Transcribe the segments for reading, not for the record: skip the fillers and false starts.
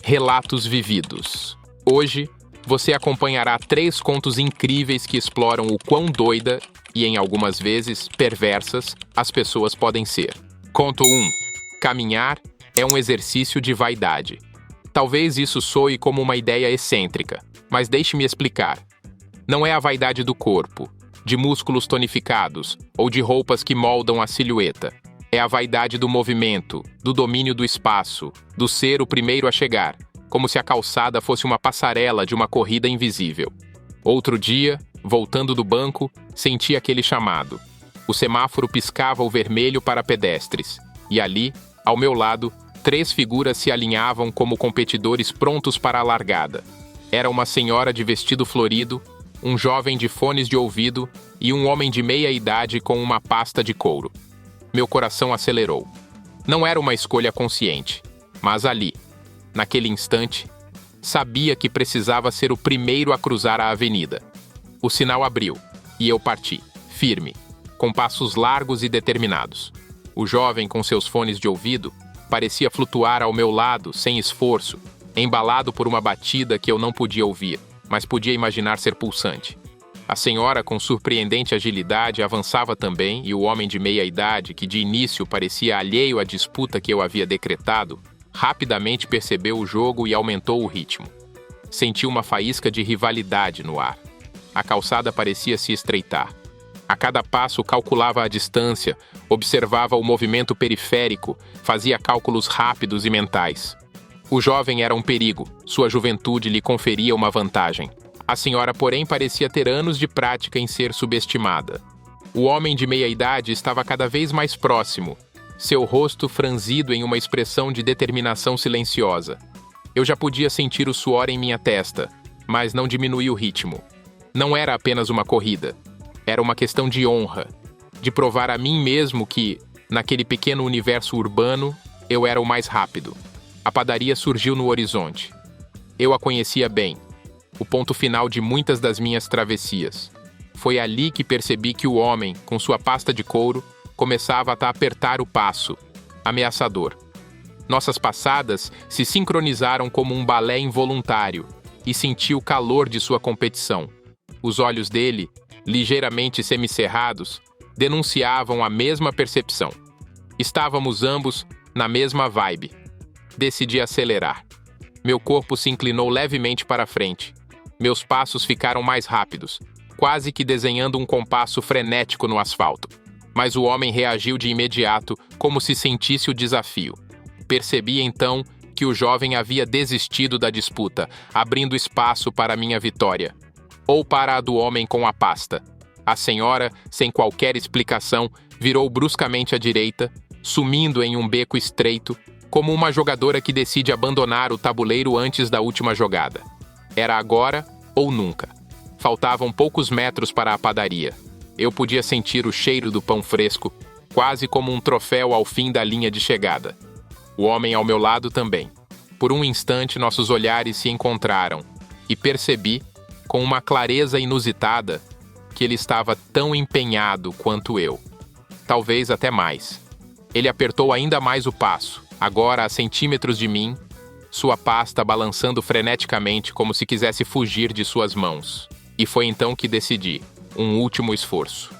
Relatos Vividos. Hoje, você acompanhará 3 contos incríveis que exploram o quão doida e, em algumas vezes, perversas as pessoas podem ser. Conto 1. Caminhar é um exercício de vaidade. Talvez isso soe como uma ideia excêntrica, mas deixe-me explicar. Não é a vaidade do corpo, de músculos tonificados ou de roupas que moldam a silhueta. É a vaidade do movimento, do domínio do espaço, do ser o primeiro a chegar, como se a calçada fosse uma passarela de uma corrida invisível. Outro dia, voltando do banco, senti aquele chamado. O semáforo piscava o vermelho para pedestres, e ali, ao meu lado, 3 figuras se alinhavam como competidores prontos para a largada. Era uma senhora de vestido florido, um jovem de fones de ouvido e um homem de meia idade com uma pasta de couro. Meu coração acelerou. Não era uma escolha consciente, mas ali, naquele instante, sabia que precisava ser o primeiro a cruzar a avenida. O sinal abriu, e eu parti, firme, com passos largos e determinados. O jovem com seus fones de ouvido parecia flutuar ao meu lado sem esforço, embalado por uma batida que eu não podia ouvir, mas podia imaginar ser pulsante. A senhora, com surpreendente agilidade, avançava também, e o homem de meia idade, que de início parecia alheio à disputa que eu havia decretado, rapidamente percebeu o jogo e aumentou o ritmo. Senti uma faísca de rivalidade no ar. A calçada parecia se estreitar. A cada passo calculava a distância, observava o movimento periférico, fazia cálculos rápidos e mentais. O jovem era um perigo, sua juventude lhe conferia uma vantagem. A senhora, porém, parecia ter anos de prática em ser subestimada. O homem de meia idade estava cada vez mais próximo, seu rosto franzido em uma expressão de determinação silenciosa. Eu já podia sentir o suor em minha testa, mas não diminui o ritmo. Não era apenas uma corrida. Era uma questão de honra, de provar a mim mesmo que, naquele pequeno universo urbano, eu era o mais rápido. A padaria surgiu no horizonte. Eu a conhecia bem. O ponto final de muitas das minhas travessias. Foi ali que percebi que o homem, com sua pasta de couro, começava a apertar o passo, ameaçador. Nossas passadas se sincronizaram como um balé involuntário e senti o calor de sua competição. Os olhos dele, ligeiramente semicerrados, denunciavam a mesma percepção. Estávamos ambos na mesma vibe. Decidi acelerar. Meu corpo se inclinou levemente para frente. Meus passos ficaram mais rápidos, quase que desenhando um compasso frenético no asfalto. Mas o homem reagiu de imediato, como se sentisse o desafio. Percebi então que o jovem havia desistido da disputa, abrindo espaço para minha vitória. Ou para a do homem com a pasta. A senhora, sem qualquer explicação, virou bruscamente à direita, sumindo em um beco estreito, como uma jogadora que decide abandonar o tabuleiro antes da última jogada. Era agora ou nunca. Faltavam poucos metros para a padaria. Eu podia sentir o cheiro do pão fresco, quase como um troféu ao fim da linha de chegada. O homem ao meu lado também. Por um instante, nossos olhares se encontraram, e percebi, com uma clareza inusitada, que ele estava tão empenhado quanto eu. Talvez até mais. Ele apertou ainda mais o passo, agora a centímetros de mim, sua pasta balançando freneticamente como se quisesse fugir de suas mãos. E foi então que decidi, um último esforço.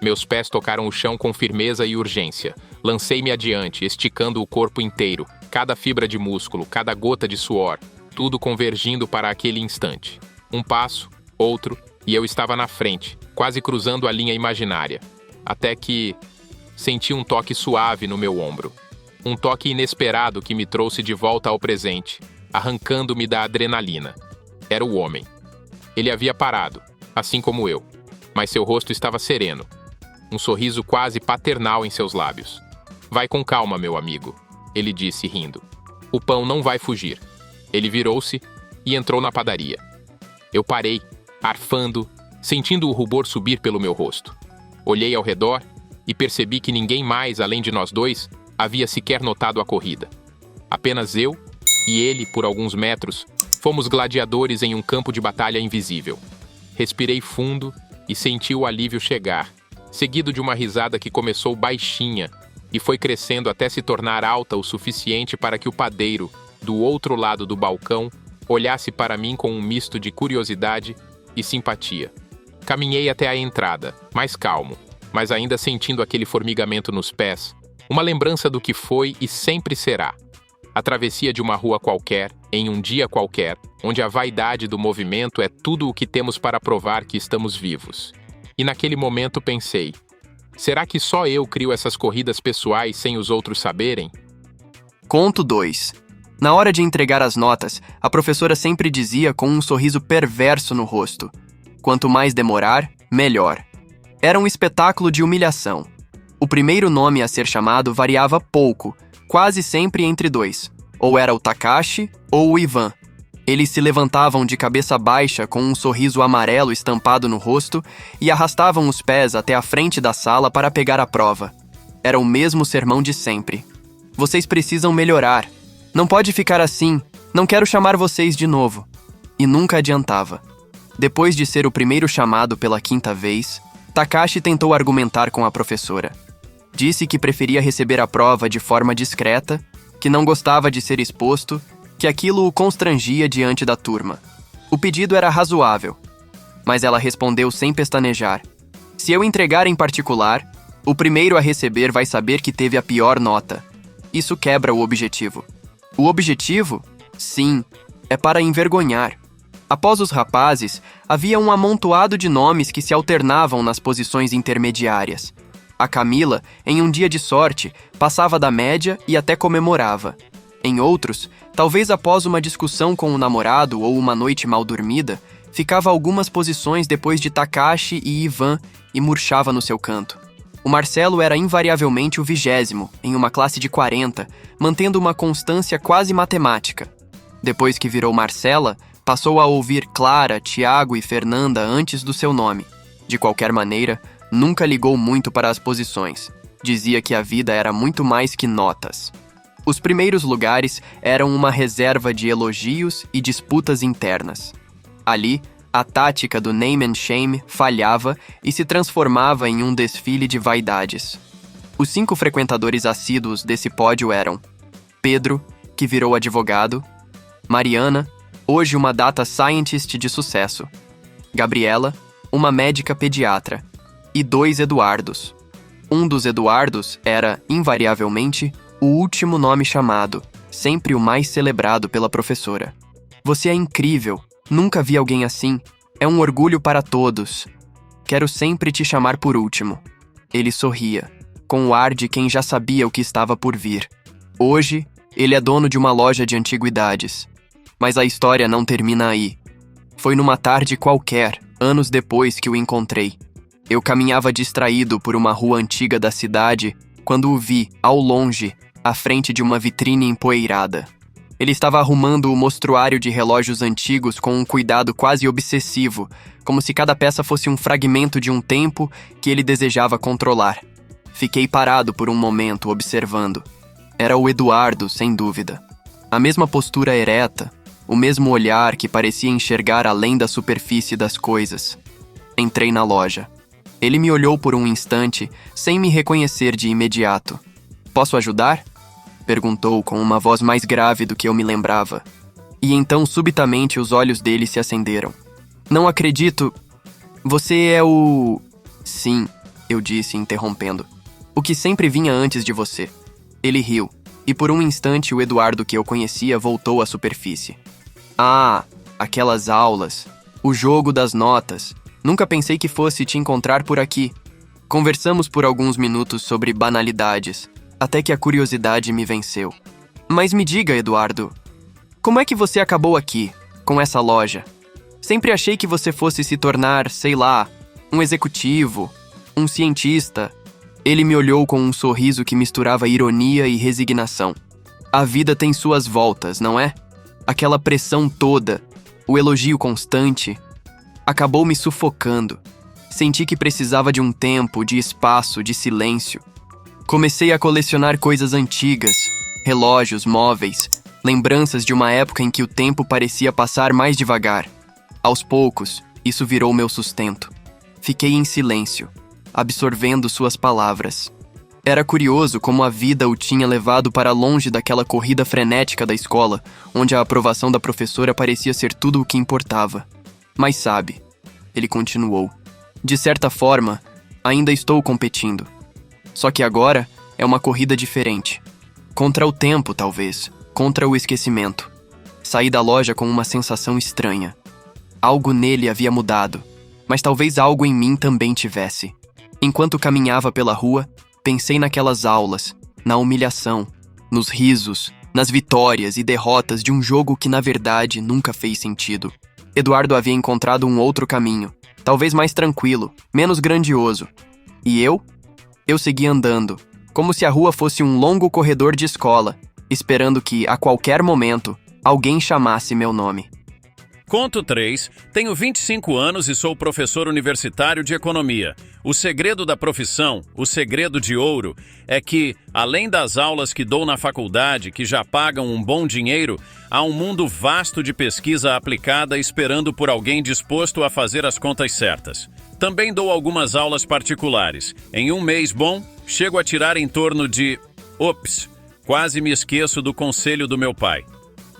Meus pés tocaram o chão com firmeza e urgência. Lancei-me adiante, esticando o corpo inteiro, cada fibra de músculo, cada gota de suor, tudo convergindo para aquele instante. Um passo, outro, e eu estava na frente, quase cruzando a linha imaginária. Até que senti um toque suave no meu ombro. Um toque inesperado que me trouxe de volta ao presente, arrancando-me da adrenalina. Era o homem. Ele havia parado, assim como eu, mas seu rosto estava sereno. Um sorriso quase paternal em seus lábios. Vai com calma, meu amigo, ele disse, rindo. O pão não vai fugir. Ele virou-se e entrou na padaria. Eu parei, arfando, sentindo o rubor subir pelo meu rosto. Olhei ao redor e percebi que ninguém mais, além de nós dois, havia sequer notado a corrida. Apenas eu e ele, por alguns metros, fomos gladiadores em um campo de batalha invisível. Respirei fundo e senti o alívio chegar, seguido de uma risada que começou baixinha e foi crescendo até se tornar alta o suficiente para que o padeiro, do outro lado do balcão, olhasse para mim com um misto de curiosidade e simpatia. Caminhei até a entrada, mais calmo, mas ainda sentindo aquele formigamento nos pés, uma lembrança do que foi e sempre será. A travessia de uma rua qualquer, em um dia qualquer, onde a vaidade do movimento é tudo o que temos para provar que estamos vivos. E naquele momento pensei, será que só eu crio essas corridas pessoais sem os outros saberem? Conto 2. Na hora de entregar as notas, a professora sempre dizia com um sorriso perverso no rosto: quanto mais demorar, melhor. Era um espetáculo de humilhação. O primeiro nome a ser chamado variava pouco, quase sempre entre dois. Ou era o Takashi ou o Ivan. Eles se levantavam de cabeça baixa com um sorriso amarelo estampado no rosto e arrastavam os pés até a frente da sala para pegar a prova. Era o mesmo sermão de sempre. Vocês precisam melhorar. Não pode ficar assim. Não quero chamar vocês de novo. E nunca adiantava. Depois de ser o primeiro chamado pela 5ª vez, Takashi tentou argumentar com a professora. Disse que preferia receber a prova de forma discreta, que não gostava de ser exposto, que aquilo o constrangia diante da turma. O pedido era razoável, mas ela respondeu sem pestanejar. Se eu entregar em particular, o primeiro a receber vai saber que teve a pior nota. Isso quebra o objetivo. O objetivo? Sim, é para envergonhar. Após os rapazes, havia um amontoado de nomes que se alternavam nas posições intermediárias. A Camila, em um dia de sorte, passava da média e até comemorava. Em outros, talvez após uma discussão com o namorado ou uma noite mal dormida, ficava algumas posições depois de Takashi e Ivan e murchava no seu canto. O Marcelo era invariavelmente o 20º, em uma classe de 40, mantendo uma constância quase matemática. Depois que virou Marcela, passou a ouvir Clara, Tiago e Fernanda antes do seu nome. De qualquer maneira, nunca ligou muito para as posições. Dizia que a vida era muito mais que notas. Os primeiros lugares eram uma reserva de elogios e disputas internas. Ali, a tática do name and shame falhava e se transformava em um desfile de vaidades. Os 5 frequentadores assíduos desse pódio eram Pedro, que virou advogado, Mariana, hoje uma data scientist de sucesso, Gabriela, uma médica pediatra, e 2 Eduardos. Um dos Eduardos era, invariavelmente, o último nome chamado, sempre o mais celebrado pela professora. Você é incrível, nunca vi alguém assim, é um orgulho para todos. Quero sempre te chamar por último. Ele sorria, com o ar de quem já sabia o que estava por vir. Hoje, ele é dono de uma loja de antiguidades. Mas a história não termina aí. Foi numa tarde qualquer, anos depois que o encontrei. Eu caminhava distraído por uma rua antiga da cidade quando o vi, ao longe, à frente de uma vitrine empoeirada. Ele estava arrumando o mostruário de relógios antigos com um cuidado quase obsessivo, como se cada peça fosse um fragmento de um tempo que ele desejava controlar. Fiquei parado por um momento, observando. Era o Eduardo, sem dúvida. A mesma postura ereta, o mesmo olhar que parecia enxergar além da superfície das coisas. Entrei na loja. Ele me olhou por um instante, sem me reconhecer de imediato. Posso ajudar? Perguntou com uma voz mais grave do que eu me lembrava. E então, subitamente, os olhos dele se acenderam. Não acredito. Você é o... Sim, eu disse, interrompendo. O que sempre vinha antes de você. Ele riu, e por um instante o Eduardo que eu conhecia voltou à superfície. Ah, aquelas aulas. O jogo das notas. Nunca pensei que fosse te encontrar por aqui. Conversamos por alguns minutos sobre banalidades, até que a curiosidade me venceu. Mas me diga, Eduardo, como é que você acabou aqui, com essa loja? Sempre achei que você fosse se tornar, sei lá, um executivo, um cientista. Ele me olhou com um sorriso que misturava ironia e resignação. A vida tem suas voltas, não é? Aquela pressão toda, o elogio constante, acabou me sufocando. Senti que precisava de um tempo, de espaço, de silêncio. Comecei a colecionar coisas antigas, relógios, móveis, lembranças de uma época em que o tempo parecia passar mais devagar. Aos poucos, isso virou meu sustento. Fiquei em silêncio, absorvendo suas palavras. Era curioso como a vida o tinha levado para longe daquela corrida frenética da escola, onde a aprovação da professora parecia ser tudo o que importava. Mas sabe, ele continuou, de certa forma, ainda estou competindo. Só que agora é uma corrida diferente. Contra o tempo, talvez, contra o esquecimento. Saí da loja com uma sensação estranha. Algo nele havia mudado, mas talvez algo em mim também tivesse. Enquanto caminhava pela rua, pensei naquelas aulas, na humilhação, nos risos, nas vitórias e derrotas de um jogo que na verdade nunca fez sentido. Eduardo havia encontrado um outro caminho, talvez mais tranquilo, menos grandioso. E eu? Eu segui andando, como se a rua fosse um longo corredor de escola, esperando que, a qualquer momento, alguém chamasse meu nome. Conto 3. Tenho 25 anos e sou professor universitário de economia. O segredo da profissão, o segredo de ouro, é que, além das aulas que dou na faculdade, que já pagam um bom dinheiro, há um mundo vasto de pesquisa aplicada esperando por alguém disposto a fazer as contas certas. Também dou algumas aulas particulares. Em um mês bom, chego a tirar em torno de... Ops, quase me esqueço do conselho do meu pai.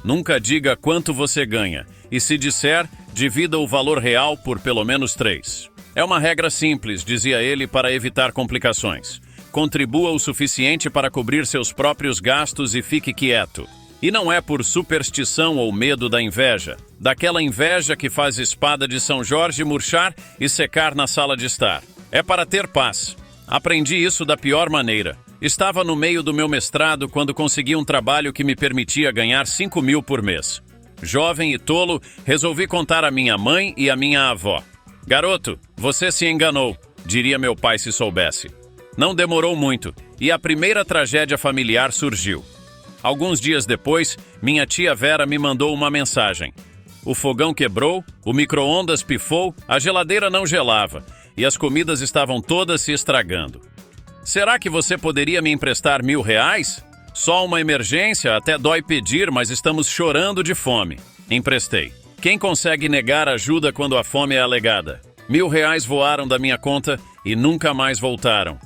Nunca diga quanto você ganha, e se disser, divida o valor real por pelo menos 3. É uma regra simples, dizia ele, para evitar complicações. Contribua o suficiente para cobrir seus próprios gastos e fique quieto. E não é por superstição ou medo da inveja, daquela inveja que faz espada de São Jorge murchar e secar na sala de estar. É para ter paz. Aprendi isso da pior maneira. Estava no meio do meu mestrado quando consegui um trabalho que me permitia ganhar 5.000 por mês. Jovem e tolo, resolvi contar à minha mãe e à minha avó. Garoto, você se enganou, diria meu pai se soubesse. Não demorou muito, e a primeira tragédia familiar surgiu. Alguns dias depois, minha tia Vera me mandou uma mensagem. O fogão quebrou, o micro-ondas pifou, a geladeira não gelava, e as comidas estavam todas se estragando. Será que você poderia me emprestar R$1.000? Só uma emergência, até dói pedir, mas estamos chorando de fome. Emprestei. Quem consegue negar ajuda quando a fome é alegada? R$1.000 voaram da minha conta e nunca mais voltaram.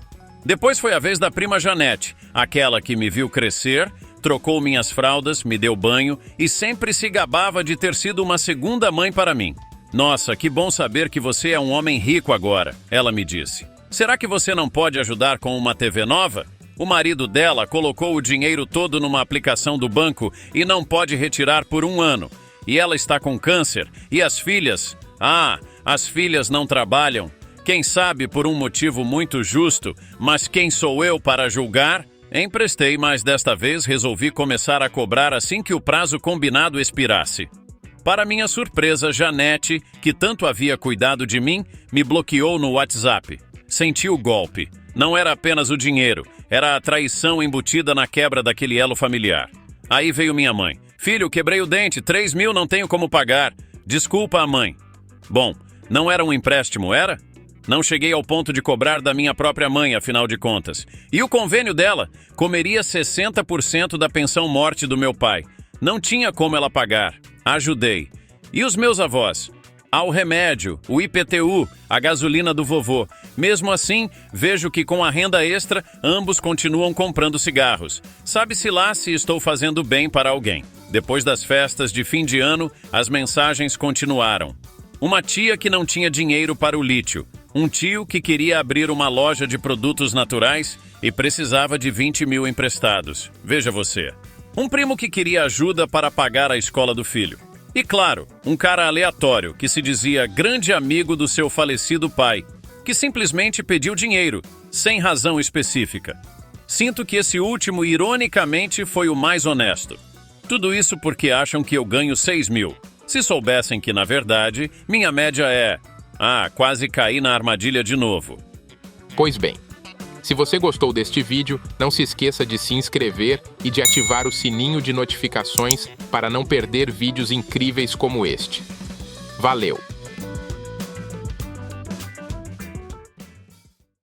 Depois foi a vez da prima Janete, aquela que me viu crescer, trocou minhas fraldas, me deu banho e sempre se gabava de ter sido uma segunda mãe para mim. Nossa, que bom saber que você é um homem rico agora, ela me disse. Será que você não pode ajudar com uma TV nova? O marido dela colocou o dinheiro todo numa aplicação do banco e não pode retirar por 1 ano. E ela está com câncer. E as filhas? Ah, as filhas não trabalham. Quem sabe por um motivo muito justo, mas quem sou eu para julgar? Emprestei, mas desta vez resolvi começar a cobrar assim que o prazo combinado expirasse. Para minha surpresa, Janete, que tanto havia cuidado de mim, me bloqueou no WhatsApp. Senti o golpe. Não era apenas o dinheiro, era a traição embutida na quebra daquele elo familiar. Aí veio minha mãe. Filho, quebrei o dente, 3.000 não tenho como pagar. Desculpa a mãe. Bom, não era um empréstimo, era? Não cheguei ao ponto de cobrar da minha própria mãe, afinal de contas. E o convênio dela? Comeria 60% da pensão-morte do meu pai. Não tinha como ela pagar. Ajudei. E os meus avós? Ao remédio, o IPTU, a gasolina do vovô. Mesmo assim, vejo que com a renda extra, ambos continuam comprando cigarros. Sabe-se lá se estou fazendo bem para alguém. Depois das festas de fim de ano, as mensagens continuaram. Uma tia que não tinha dinheiro para o lítio. Um tio que queria abrir uma loja de produtos naturais e precisava de 20.000 emprestados. Veja você. Um primo que queria ajuda para pagar a escola do filho. E claro, um cara aleatório que se dizia grande amigo do seu falecido pai, que simplesmente pediu dinheiro, sem razão específica. Sinto que esse último, ironicamente, foi o mais honesto. Tudo isso porque acham que eu ganho 6.000. Se soubessem que, na verdade, minha média é... quase caí na armadilha de novo. Pois bem, se você gostou deste vídeo, não se esqueça de se inscrever e de ativar o sininho de notificações para não perder vídeos incríveis como este. Valeu!